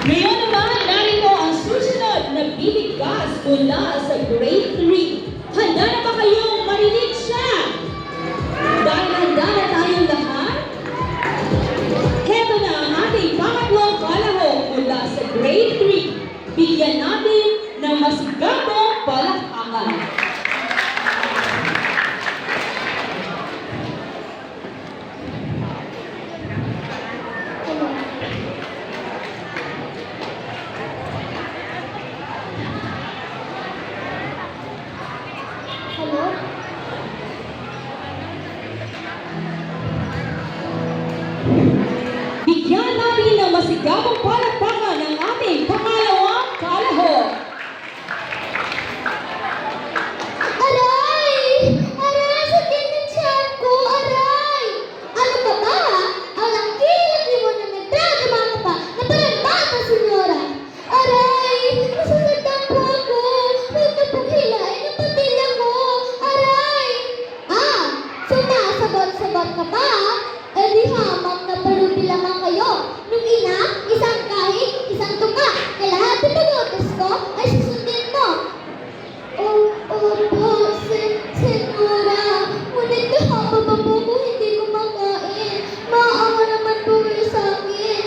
Ngayon naman, narito ang susunod na bibigkas mula sa grade 3. Handa na ba kayong marinig siya? Dahil handa na tayong lahat, heto na ang ating pangatlong kalahok mula sa grade 3. Bigyan natin ng masigabong palakpakan. Bigyan natin ng masigabong palakpakan ng ating pangalawang kalahok. Aray! Aray! Sakit ng tiyan ko! Aray! Ano ka ba? Ang laki-laki mo na nagdrama ka pa na parang bata, senyora! Aray! Nasasaktan po ako! Huwag na pong hilain ang patilya ko! Aray! Ah! Sumasagot-sagot ka pa? Eh di hamang na parubi lamang kayo! Nung ina, isang kahit, isang tuka! Kalahati pag-utos ko ay susundin mo! Opo, senora. Ngunit kahapon pa po ko hindi kumakain. Maawa naman po kayo sa akin.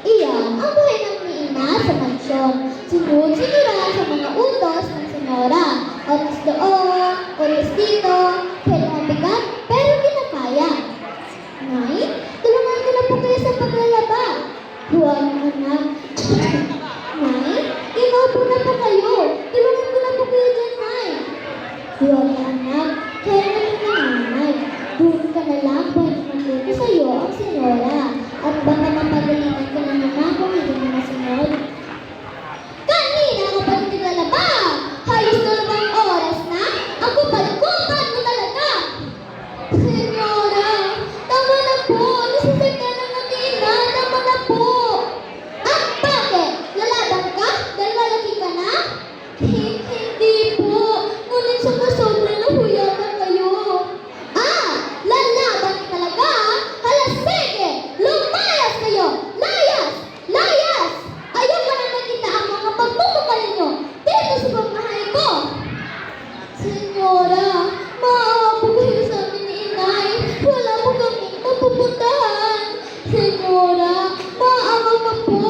Iyan ang buhay ng ina sa mansyon. Sunod-sunuran sa mga utos ng senora. Oras doon, oras dito, kailang mabigat, pero kinakaya. Nay, tulungan ko na po kayo sa paglalaba. Huwag anak. Nay, inuupo na po kayo. Tulungan ko na po kayo dyan, Nay. Huwag anak. Kaya naman na nanay. Doon ka na lang pwede magluto sa'yo ang senyora. At baka mapagalingan ka na naman kung hindi mo nasunod. Kanina ka pa naglalaba. Halos 2 oras na. Ang kupal-kupal mo talaga. Senyora, tama na po. Nasasaktan na ng ina. Tama na po. At bakit? Lalaban ka? Dahil malaki ka na? Hindi po. Ngunit sumusobra na po yata kayo. Ah! Lalaban ka talaga? Hala, sige! Lumayas kayo! Layas! Layas! Ayaw ka na nakita ang mga pagmumukal ninyo dito sa pamahay ko! Senyora, maawa po kayo sa amin ni Inay. Wala po kami mapupuntahan. Senyora, maawa ka po.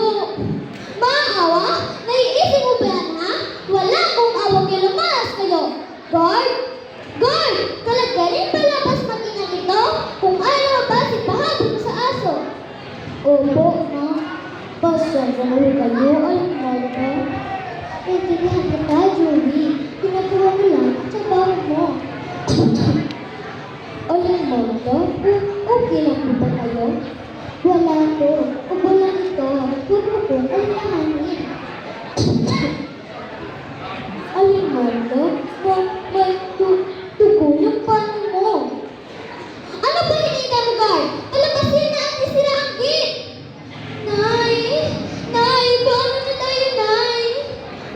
Maawa? Naiisip mo ba yan, ha? Wala akong awa kayo. Lumayas kayo. Guard! Guard! Kalagarin palabas mag-ina nito kung ayaw ba si bahagi mo sa aso. Opo, ma. Pasensya na rin kayo. Ayun na ito. Naintindihan kita, Julie. Pinagawa mo lang ang trabaho mo. Ayun mo ito. Okay lang po ba kayo? Wala to. Ubo lang ito. Huwag mo po alalahanin. Alin mo ito? May tugo yung pano mo. Ano ba hinina mo, guard? Palabasin na ang isira ang gate! Nay! Nay! Paano na tayo, Nay?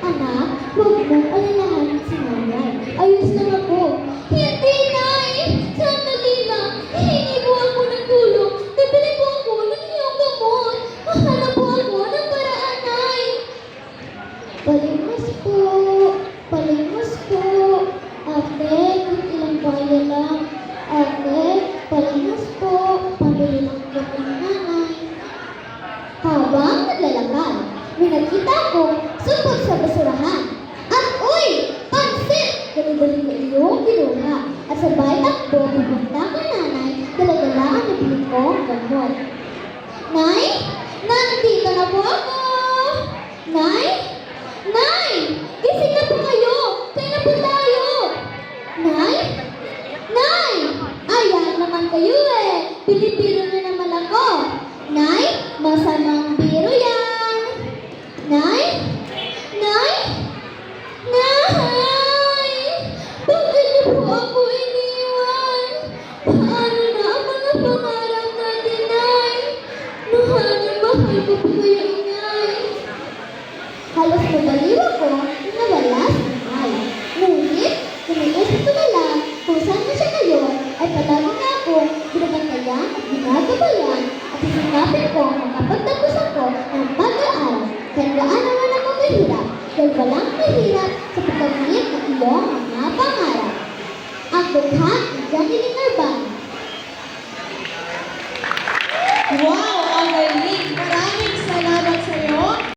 Anak, huwag mong alalahanin si nanay. Ayos lang ako. Hindi, Nay! Sandali lang. Hihingi po ako ng tulong. Bibili po ako ng iyong gamot. Mahanap po ako ng paraan, Nay. Palimos po. Palimos po. Ate, kung ilang kaya lang. Ate, palimos po. Pabili lang po ng nanay. Habang naglalakad, may nakita ko supot sa basurahan. At uy! Pansit! Dali-dali ko iyong kinuha. At sabay takbo pupunta kay nanay, dala-dala ang nabili kong gamot. Nay! Nandito na po ako! Nay! Nay! Gising na po kayo! Kaya na po tayo! Nay! Nay! Ayan naman kayo eh! Pilipino na naman ako! Nay! Masamang biro yan! Nay! Nay! Nay! Bakit niyo po ako iniwan? Paano na ang mga pangarap natin, Nay? Mahal na mahal ko po kayo, Inay. Halos nabaliw ako na wala si Inay. Ngunit, kiniisip ko na lang kung saan na siya ngayon ay palagi na ako binabantayan at ginagabayan at isinapin ko makapagtapos ako ng pag-aaral dahil walang mahirap sa pagkamit ng iyong mga pangarap. Ang dugha ni Janeline Urbano. Wow!